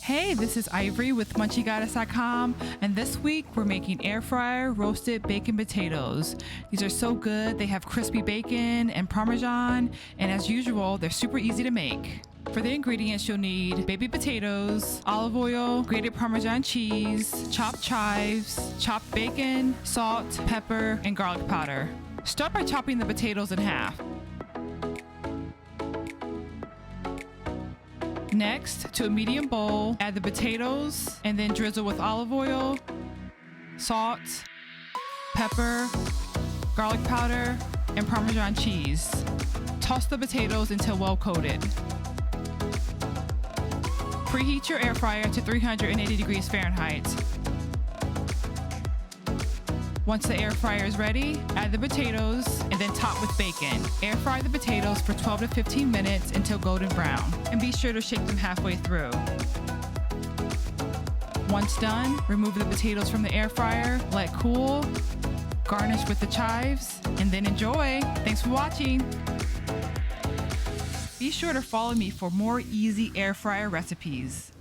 Hey, this is Ivory with MunchieGoddess.com, and this week we're making air fryer roasted bacon potatoes. These are so good. They have crispy bacon and Parmesan, and as usual, they're super easy to make. For the ingredients, you'll need baby potatoes, olive oil, grated Parmesan cheese, chopped chives, chopped bacon, salt, pepper, and garlic powder. Start by chopping the potatoes in half. Next, to a medium bowl, add the potatoes and then drizzle with olive oil, salt, pepper, garlic powder, and Parmesan cheese. Toss the potatoes until well coated. Preheat your air fryer to 380 degrees Fahrenheit. Once the air fryer is ready, add the potatoes and then top with bacon. Air fry the potatoes for 12 to 15 minutes until golden brown, and be sure to shake them halfway through. Once done, remove the potatoes from the air fryer, let cool, garnish with the chives, and then enjoy. Thanks for watching. Be sure to follow me for more easy air fryer recipes.